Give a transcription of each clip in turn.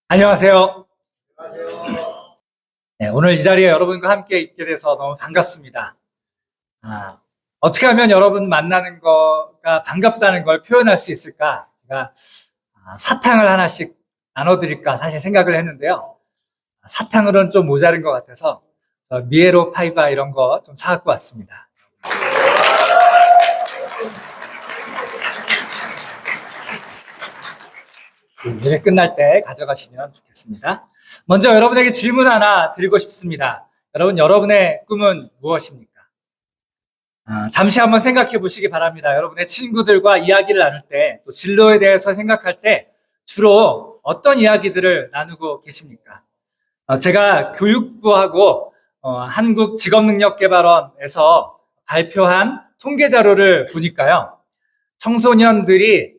안녕하세요. 네, 오늘 이 자리에 여러분과 함께 있게 돼서 너무 반갑습니다. 어떻게 하면 여러분 만나는 거가 반갑다는 걸 표현할 수 있을까? 제가 사탕을 하나씩 나눠드릴까 사실 생각을 했는데요. 사탕으로는 좀 모자른 것 같아서 미에로 파이바 이런 거 좀 사갖고 왔습니다. 일을 끝날 때 가져가시면 좋겠습니다. 먼저 여러분에게 질문 하나 드리고 싶습니다. 여러분의 꿈은 무엇입니까? 잠시 한번 생각해 보시기 바랍니다. 여러분의 친구들과 이야기를 나눌 때, 또 진로에 대해서 생각할 때 주로 어떤 이야기들을 나누고 계십니까? 제가 교육부하고 한국직업능력개발원에서 발표한 통계 자료를 보니까요. 청소년들이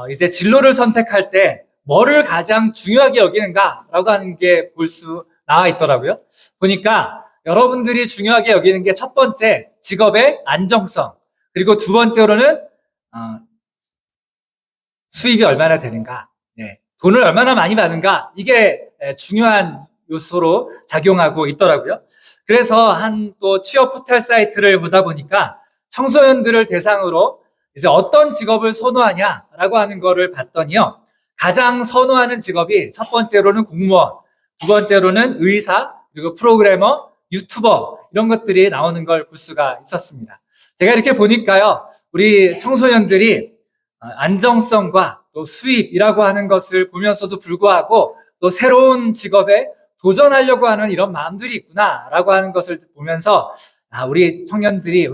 이제 진로를 선택할 때 뭐를 가장 중요하게 여기는가라고 하는 게 나와 있더라고요. 보니까 여러분들이 중요하게 여기는 게 첫 번째, 직업의 안정성. 그리고 두 번째로는 수입이 얼마나 되는가. 네, 돈을 얼마나 많이 받는가. 이게 중요한 요소로 작용하고 있더라고요. 그래서 한 또 취업 포털 사이트를 보다 보니까 청소년들을 대상으로 이제 어떤 직업을 선호하냐라고 하는 거를 봤더니요. 가장 선호하는 직업이 첫 번째로는 공무원, 두 번째로는 의사, 그리고 프로그래머, 유튜버 이런 것들이 나오는 걸 볼 수가 있었습니다. 제가 이렇게 보니까요. 우리 청소년들이 안정성과 또 수입이라고 하는 것을 보면서도 불구하고 또 새로운 직업에 도전하려고 하는 이런 마음들이 있구나라고 하는 것을 보면서 우리 청소년들이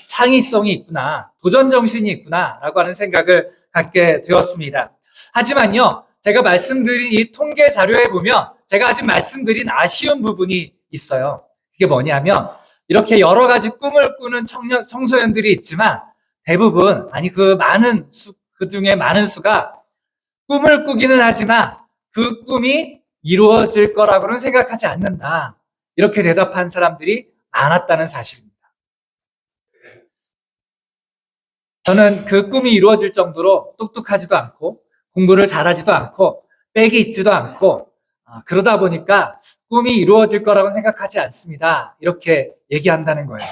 창의성이 있구나, 도전 정신이 있구나라고 하는 생각을 갖게 되었습니다. 하지만요, 제가 말씀드린 이 통계 자료에 보면 제가 아직 말씀드린 아쉬운 부분이 있어요. 그게 뭐냐면 이렇게 여러 가지 꿈을 꾸는 청소년들이 있지만 대부분, 그 중에 많은 수가 꿈을 꾸기는 하지만 그 꿈이 이루어질 거라고는 생각하지 않는다. 이렇게 대답한 사람들이 많았다는 사실입니다. 저는 그 꿈이 이루어질 정도로 똑똑하지도 않고 공부를 잘하지도 않고 빽이 있지도 않고 그러다 보니까 꿈이 이루어질 거라고는 생각하지 않습니다. 이렇게 얘기한다는 거예요.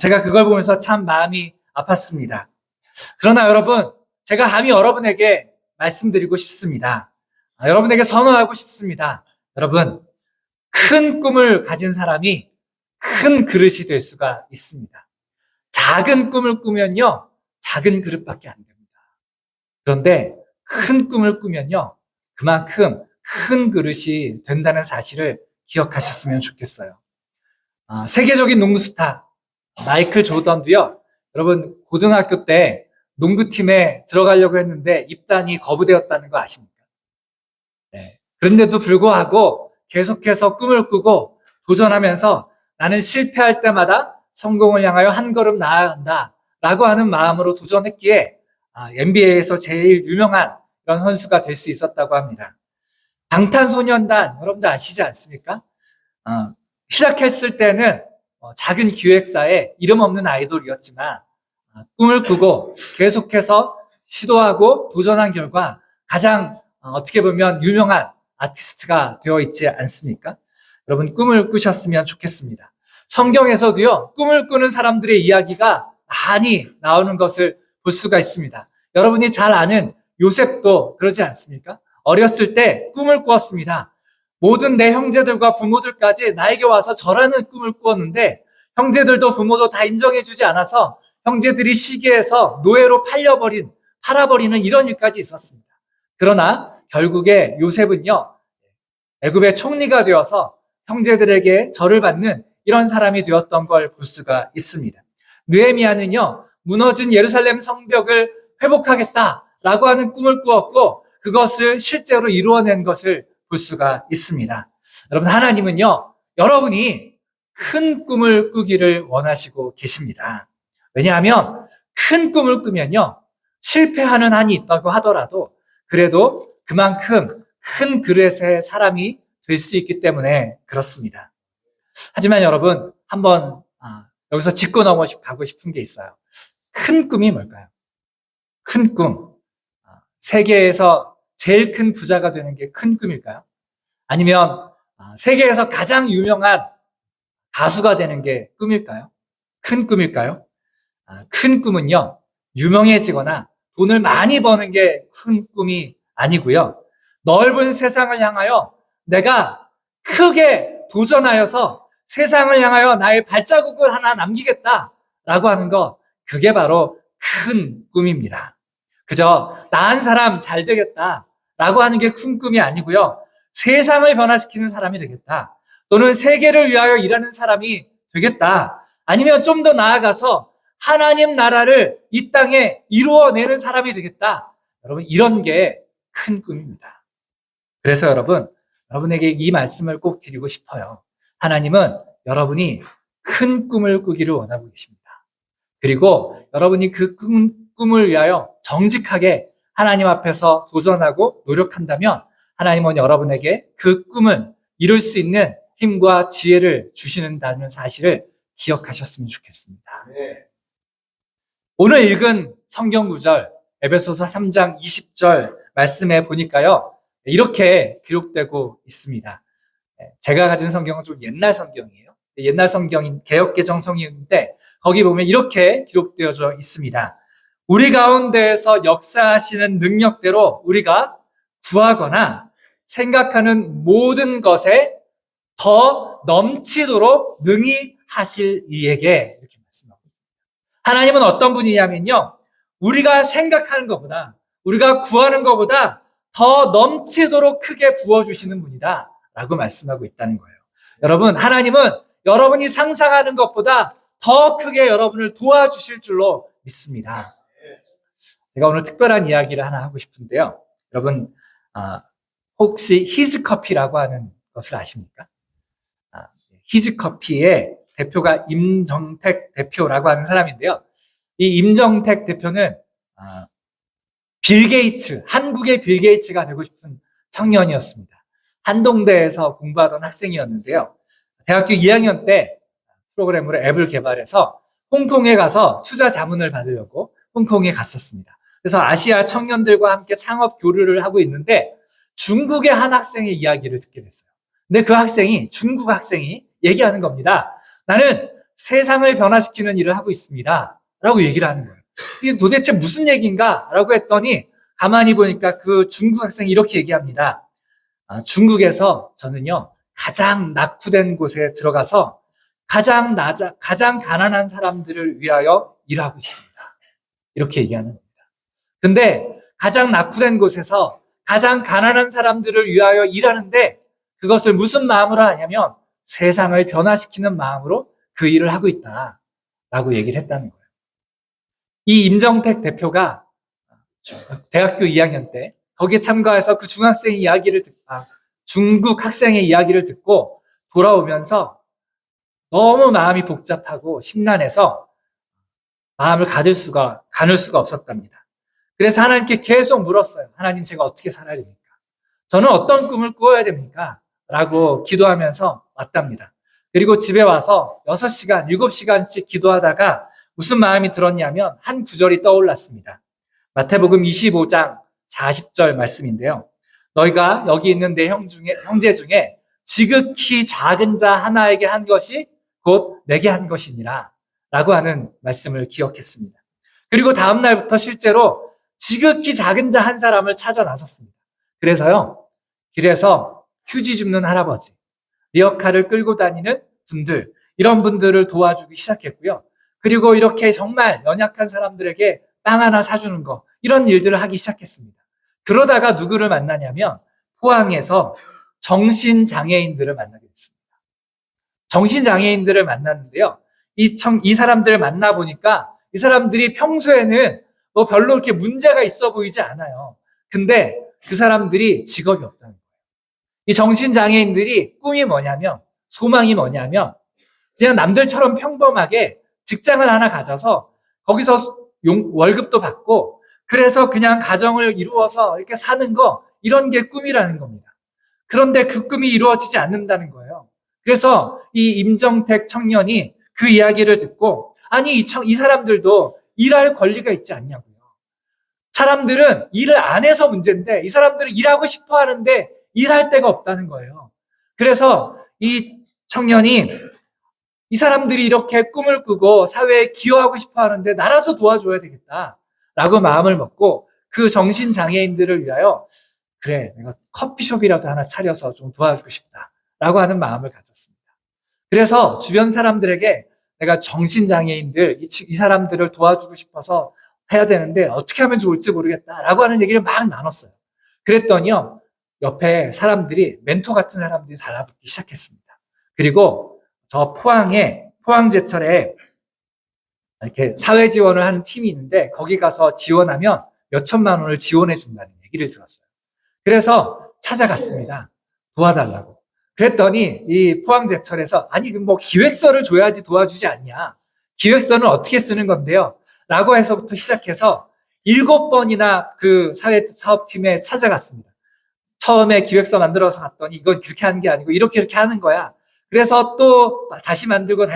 제가 그걸 보면서 참 마음이 아팠습니다. 그러나 여러분, 제가 감히 여러분에게 말씀드리고 싶습니다. 여러분에게 선언하고 싶습니다. 여러분, 큰 꿈을 가진 사람이 큰 그릇이 될 수가 있습니다. 작은 꿈을 꾸면요, 작은 그릇밖에 안 됩니다. 그런데 큰 꿈을 꾸면요, 그만큼 큰 그릇이 된다는 사실을 기억하셨으면 좋겠어요. 세계적인 농구 스타 마이클 조던도요, 여러분 고등학교 때 농구팀에 들어가려고 했는데 입단이 거부되었다는 거 아십니까? 네. 그런데도 불구하고 계속해서 꿈을 꾸고 도전하면서 나는 실패할 때마다 성공을 향하여 한 걸음 나아간다 라고 하는 마음으로 도전했기에 NBA에서 제일 유명한 그런 선수가 될 수 있었다고 합니다. 방탄소년단 여러분들 아시지 않습니까? 시작했을 때는 작은 기획사에 이름 없는 아이돌이었지만 꿈을 꾸고 계속해서 시도하고 도전한 결과 가장 어떻게 보면 유명한 아티스트가 되어 있지 않습니까? 여러분 꿈을 꾸셨으면 좋겠습니다. 성경에서도요, 꿈을 꾸는 사람들의 이야기가 많이 나오는 것을 볼 수가 있습니다. 여러분이 잘 아는 요셉도 그러지 않습니까? 어렸을 때 꿈을 꾸었습니다. 모든 내 형제들과 부모들까지 나에게 와서 절하는 꿈을 꾸었는데 형제들도 부모도 다 인정해주지 않아서 형제들이 시기해서 노예로 팔아버리는 이런 일까지 있었습니다. 그러나 결국에 요셉은요, 애굽의 총리가 되어서 형제들에게 절을 받는 이런 사람이 되었던 걸 볼 수가 있습니다. 느헤미야는요, 무너진 예루살렘 성벽을 회복하겠다라고 하는 꿈을 꾸었고 그것을 실제로 이루어낸 것을 볼 수가 있습니다. 여러분, 하나님은요, 여러분이 큰 꿈을 꾸기를 원하시고 계십니다. 왜냐하면 큰 꿈을 꾸면요, 실패하는 한이 있다고 하더라도 그래도 그만큼 큰 그릇의 사람이 될 수 있기 때문에 그렇습니다. 하지만 여러분, 한번 여기서 짚고 가고 싶은 게 있어요. 큰 꿈이 뭘까요? 큰 꿈. 세계에서 제일 큰 부자가 되는 게 큰 꿈일까요? 아니면 세계에서 가장 유명한 가수가 되는 게 꿈일까요? 큰 꿈일까요? 큰 꿈은요, 유명해지거나 돈을 많이 버는 게 큰 꿈이 아니고요. 넓은 세상을 향하여 내가 크게 도전하여서 세상을 향하여 나의 발자국을 하나 남기겠다라고 하는 거, 그게 바로 큰 꿈입니다. 그저 나 한 사람 잘 되겠다라고 하는 게 큰 꿈이 아니고요. 세상을 변화시키는 사람이 되겠다. 또는 세계를 위하여 일하는 사람이 되겠다. 아니면 좀 더 나아가서 하나님 나라를 이 땅에 이루어내는 사람이 되겠다. 여러분, 이런 게 큰 꿈입니다. 그래서 여러분에게 이 말씀을 꼭 드리고 싶어요. 하나님은 여러분이 큰 꿈을 꾸기를 원하고 계십니다. 그리고 여러분이 그 꿈을 위하여 정직하게 하나님 앞에서 도전하고 노력한다면 하나님은 여러분에게 그 꿈을 이룰 수 있는 힘과 지혜를 주시는다는 사실을 기억하셨으면 좋겠습니다. 네. 오늘 읽은 성경 구절 에베소서 3장 20절 말씀에 보니까요, 이렇게 기록되고 있습니다. 제가 가진 성경은 좀 옛날 성경이에요. 옛날 성경인 개역개정 성경인데 거기 보면 이렇게 기록되어져 있습니다. 우리 가운데에서 역사하시는 능력대로 우리가 구하거나 생각하는 모든 것에 더 넘치도록 능히 하실 이에게, 이렇게 말씀하고 있습니다. 하나님은 어떤 분이냐면요, 우리가 생각하는 것보다, 우리가 구하는 것보다 더 넘치도록 크게 부어주시는 분이다 라고 말씀하고 있다는 거예요. 여러분, 하나님은 여러분이 상상하는 것보다 더 크게 여러분을 도와주실 줄로 믿습니다. 제가 오늘 특별한 이야기를 하나 하고 싶은데요. 여러분, 혹시 히즈커피라고 하는 것을 아십니까? 히즈커피의 대표가 임정택 대표라고 하는 사람인데요. 이 임정택 대표는 빌 게이츠, 한국의 빌 게이츠가 되고 싶은 청년이었습니다. 한동대에서 공부하던 학생이었는데요. 대학교 2학년 때 프로그램으로 앱을 개발해서 홍콩에 가서 투자 자문을 받으려고 홍콩에 갔었습니다. 그래서 아시아 청년들과 함께 창업 교류를 하고 있는데 중국의 한 학생의 이야기를 듣게 됐어요. 근데 그 학생이, 중국 학생이 얘기하는 겁니다. 나는 세상을 변화시키는 일을 하고 있습니다. 라고 얘기를 하는 거예요. 이게 도대체 무슨 얘기인가? 라고 했더니 가만히 보니까 그 중국 학생이 이렇게 얘기합니다. 중국에서 저는요, 가장 낙후된 곳에 들어가서 가장 가난한 사람들을 위하여 일하고 있습니다. 이렇게 얘기하는 겁니다. 근데 가장 낙후된 곳에서 가장 가난한 사람들을 위하여 일하는데 그것을 무슨 마음으로 하냐면 세상을 변화시키는 마음으로 그 일을 하고 있다라고 얘기를 했다는 거예요. 이 임정택 대표가 대학교 2학년 때 거기에 참가해서 그 중국 학생의 이야기를 듣고 돌아오면서 너무 마음이 복잡하고 심란해서 마음을 가눌 수가 없었답니다. 그래서 하나님께 계속 물었어요. 하나님, 제가 어떻게 살아야 됩니까? 저는 어떤 꿈을 꾸어야 됩니까? 라고 기도하면서 왔답니다. 그리고 집에 와서 6시간, 7시간씩 기도하다가 무슨 마음이 들었냐면 한 구절이 떠올랐습니다. 마태복음 25장 40절 말씀인데요. 너희가 여기 있는 내 형제 중에 지극히 작은 자 하나에게 한 것이 곧 내게 한 것이니라 라고 하는 말씀을 기억했습니다. 그리고 다음 날부터 실제로 지극히 작은 자 한 사람을 찾아 나섰습니다. 그래서요, 길에서 휴지 줍는 할아버지, 리어카를 끌고 다니는 분들, 이런 분들을 도와주기 시작했고요. 그리고 이렇게 정말 연약한 사람들에게 빵 하나 사주는 거, 이런 일들을 하기 시작했습니다. 그러다가 누구를 만나냐면 포항에서 정신장애인들을 만나게 됐습니다. 정신장애인들을 만났는데요. 이 사람들을 만나보니까 이 사람들이 평소에는 뭐 별로 그렇게 문제가 있어 보이지 않아요. 근데 그 사람들이 직업이 없다는 거예요. 이 정신장애인들이 꿈이 뭐냐면, 소망이 뭐냐면 그냥 남들처럼 평범하게 직장을 하나 가져서 거기서 월급도 받고 그래서 그냥 가정을 이루어서 이렇게 사는 거, 이런 게 꿈이라는 겁니다. 그런데 그 꿈이 이루어지지 않는다는 거예요. 그래서 이 임정택 청년이 그 이야기를 듣고, 아니, 이 사람들도 일할 권리가 있지 않냐고요. 사람들은 일을 안 해서 문제인데, 이 사람들은 일하고 싶어 하는데 일할 데가 없다는 거예요. 그래서 이 청년이, 이 사람들이 이렇게 꿈을 꾸고 사회에 기여하고 싶어 하는데 나라도 도와줘야 되겠다라고 마음을 먹고, 그 정신장애인들을 위하여, 그래, 내가 커피숍이라도 하나 차려서 좀 도와주고 싶다라고 하는 마음을 가졌습니다. 그래서 주변 사람들에게, 내가 정신장애인들, 이 사람들을 도와주고 싶어서 해야 되는데 어떻게 하면 좋을지 모르겠다라고 하는 얘기를 막 나눴어요. 그랬더니요, 옆에 사람들이, 멘토 같은 사람들이 달라붙기 시작했습니다. 그리고 저 포항제철에 이렇게 사회 지원을 하는 팀이 있는데, 거기 가서 지원하면 몇 천만 원을 지원해 준다는 얘기를 들었어요. 그래서 찾아갔습니다. 도와달라고. 그랬더니 이 포항제철에서, 아니, 뭐 기획서를 줘야지 도와주지 않냐. 기획서는 어떻게 쓰는 건데요? 라고 해서부터 시작해서 7번이나 그 사회사업팀에 찾아갔습니다. 처음에 기획서 만들어서 갔더니 이건 그렇게 하는 게 아니고 이렇게 하는 거야. 그래서 또 다시 만들고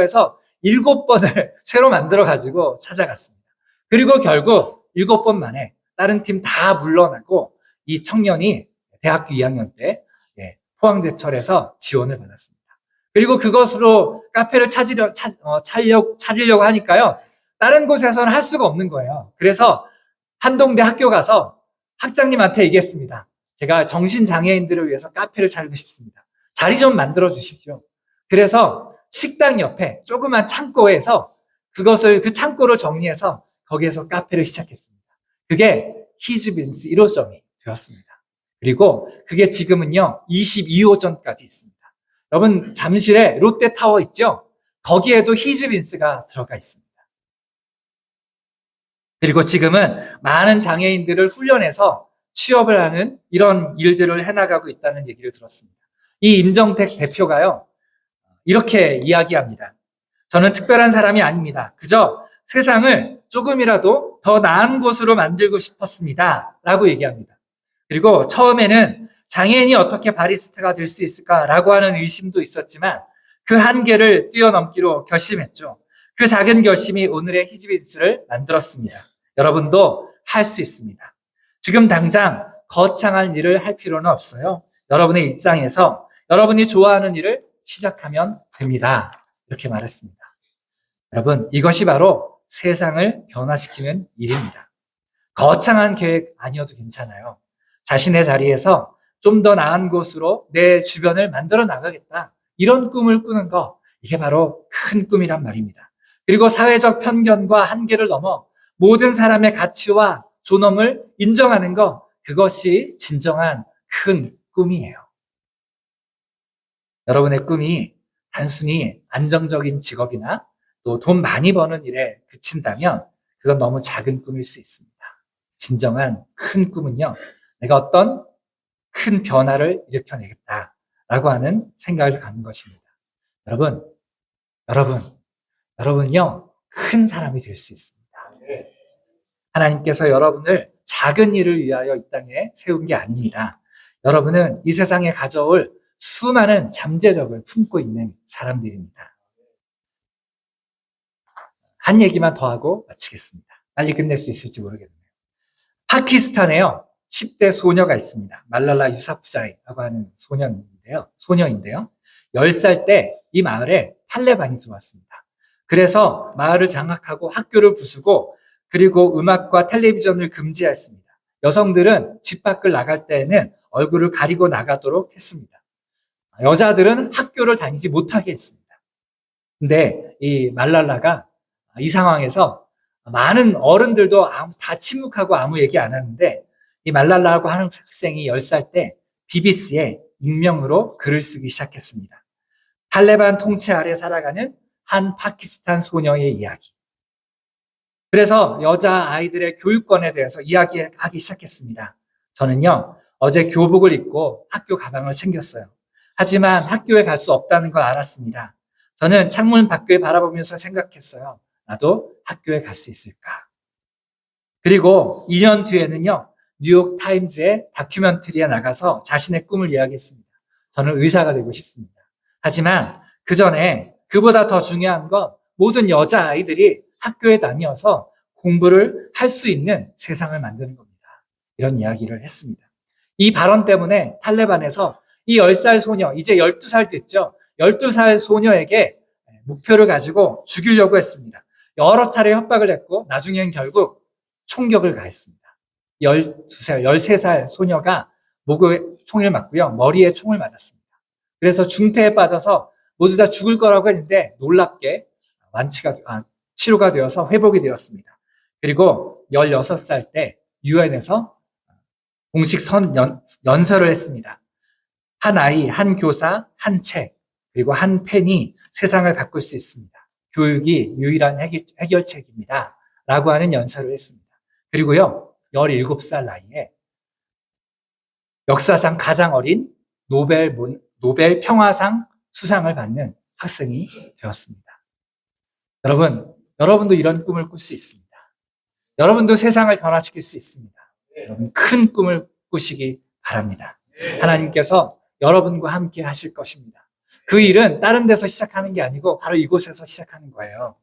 해서 7번을 새로 만들어가지고 찾아갔습니다. 그리고 결국 7번 만에 다른 팀 다 물러나고 이 청년이 대학교 2학년 때 포항제철에서 지원을 받았습니다. 그리고 그것으로 카페를 차리려고 하니까요, 다른 곳에서는 할 수가 없는 거예요. 그래서 한동대 학교 가서 학장님한테 얘기했습니다. 제가 정신장애인들을 위해서 카페를 차리고 싶습니다. 자리 좀 만들어 주십시오. 그래서 식당 옆에 조그만 창고에서 그 창고를 정리해서 거기에서 카페를 시작했습니다. 그게 히즈빈스 1호점이 되었습니다. 그리고 그게 지금은요 22호점까지 있습니다. 여러분, 잠실에 롯데타워 있죠? 거기에도 히즈빈스가 들어가 있습니다. 그리고 지금은 많은 장애인들을 훈련해서 취업을 하는 이런 일들을 해나가고 있다는 얘기를 들었습니다. 이 임정택 대표가요, 이렇게 이야기합니다. 저는 특별한 사람이 아닙니다. 그저 세상을 조금이라도 더 나은 곳으로 만들고 싶었습니다. 라고 얘기합니다. 그리고 처음에는 장애인이 어떻게 바리스타가 될 수 있을까라고 하는 의심도 있었지만 그 한계를 뛰어넘기로 결심했죠. 그 작은 결심이 오늘의 히즈빈스를 만들었습니다. 여러분도 할 수 있습니다. 지금 당장 거창한 일을 할 필요는 없어요. 여러분의 입장에서 여러분이 좋아하는 일을 시작하면 됩니다. 이렇게 말했습니다. 여러분, 이것이 바로 세상을 변화시키는 일입니다. 거창한 계획 아니어도 괜찮아요. 자신의 자리에서 좀 더 나은 곳으로 내 주변을 만들어 나가겠다. 이런 꿈을 꾸는 거, 이게 바로 큰 꿈이란 말입니다. 그리고 사회적 편견과 한계를 넘어 모든 사람의 가치와 존엄을 인정하는 것, 그것이 진정한 큰 꿈이에요. 여러분의 꿈이 단순히 안정적인 직업이나 또 돈 많이 버는 일에 그친다면 그건 너무 작은 꿈일 수 있습니다. 진정한 큰 꿈은요, 내가 어떤 큰 변화를 일으켜내겠다라고 하는 생각을 갖는 것입니다. 여러분은요, 큰 사람이 될 수 있습니다. 하나님께서 여러분을 작은 일을 위하여 이 땅에 세운 게 아닙니다. 여러분은 이 세상에 가져올 수많은 잠재력을 품고 있는 사람들입니다. 한 얘기만 더 하고 마치겠습니다. 빨리 끝낼 수 있을지 모르겠네요. 파키스탄에요, 10대 소녀가 있습니다. 말랄라 유사프자이라고 하는 소녀인데요. 10살 때 이 마을에 탈레반이 들어왔습니다. 그래서 마을을 장악하고 학교를 부수고, 그리고 음악과 텔레비전을 금지했습니다. 여성들은 집 밖을 나갈 때에는 얼굴을 가리고 나가도록 했습니다. 여자들은 학교를 다니지 못하게 했습니다. 근데 이 말랄라가 이 상황에서 많은 어른들도 다 침묵하고 아무 얘기 안 하는데, 이 말랄라라고 하는 학생이 10살 때 BBC에 익명으로 글을 쓰기 시작했습니다. 탈레반 통치 아래 살아가는 한 파키스탄 소녀의 이야기. 그래서 여자아이들의 교육권에 대해서 이야기하기 시작했습니다. 저는요, 어제 교복을 입고 학교 가방을 챙겼어요. 하지만 학교에 갈 수 없다는 걸 알았습니다. 저는 창문 밖을 바라보면서 생각했어요. 나도 학교에 갈 수 있을까? 그리고 2년 뒤에는요, 뉴욕 타임즈의 다큐멘터리에 나가서 자신의 꿈을 이야기했습니다. 저는 의사가 되고 싶습니다. 하지만 그 전에 그보다 더 중요한 건 모든 여자아이들이 학교에 다녀서 공부를 할 수 있는 세상을 만드는 겁니다. 이런 이야기를 했습니다. 이 발언 때문에 탈레반에서 이 10살 소녀, 이제 12살 됐죠. 12살 소녀에게 목표를 가지고 죽이려고 했습니다. 여러 차례 협박을 했고 나중엔 결국 총격을 가했습니다. 12살, 13살 소녀가 목에 총을 맞고요. 머리에 총을 맞았습니다. 그래서 중태에 빠져서 모두 다 죽을 거라고 했는데 놀랍게 치료가 되어서 회복이 되었습니다. 그리고 16살 때 유엔에서 공식 연설을 했습니다. 한 아이, 한 교사, 한 책, 그리고 한 펜이 세상을 바꿀 수 있습니다. 교육이 유일한 해결책입니다. 라고 하는 연설을 했습니다. 그리고요, 17살 나이에 역사상 가장 어린 노벨 평화상 수상을 받는 학생이 되었습니다. 여러분도 이런 꿈을 꿀 수 있습니다. 여러분도 세상을 변화시킬 수 있습니다. 여러분 큰 꿈을 꾸시기 바랍니다. 하나님께서 여러분과 함께 하실 것입니다. 그 일은 다른 데서 시작하는 게 아니고 바로 이곳에서 시작하는 거예요.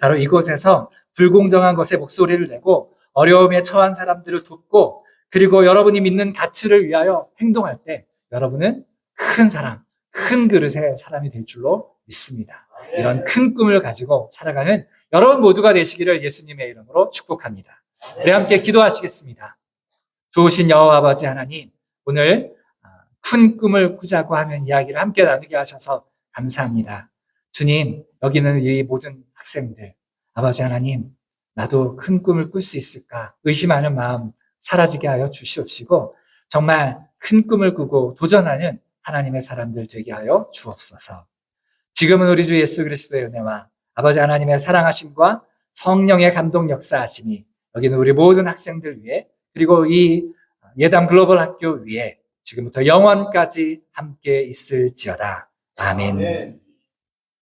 바로 이곳에서 불공정한 것에 목소리를 내고 어려움에 처한 사람들을 돕고 그리고 여러분이 믿는 가치를 위하여 행동할 때 여러분은 큰 사람, 큰 그릇의 사람이 될 줄로 믿습니다. 이런 큰 꿈을 가지고 살아가는 여러분 모두가 되시기를 예수님의 이름으로 축복합니다. 우리 함께 기도하시겠습니다. 좋으신 여호와 아버지 하나님, 오늘 큰 꿈을 꾸자고 하는 이야기를 함께 나누게 하셔서 감사합니다. 주님, 여기는 이 모든 학생들, 아버지 하나님, 나도 큰 꿈을 꿀 수 있을까 의심하는 마음 사라지게 하여 주시옵시고 정말 큰 꿈을 꾸고 도전하는 하나님의 사람들 되게 하여 주옵소서. 지금은 우리 주 예수 그리스도의 은혜와 아버지 하나님의 사랑하심과 성령의 감동 역사하심이 여기는 우리 모든 학생들 위해 그리고 이 예담 글로벌 학교 위에 지금부터 영원까지 함께 있을지어다. 아멘.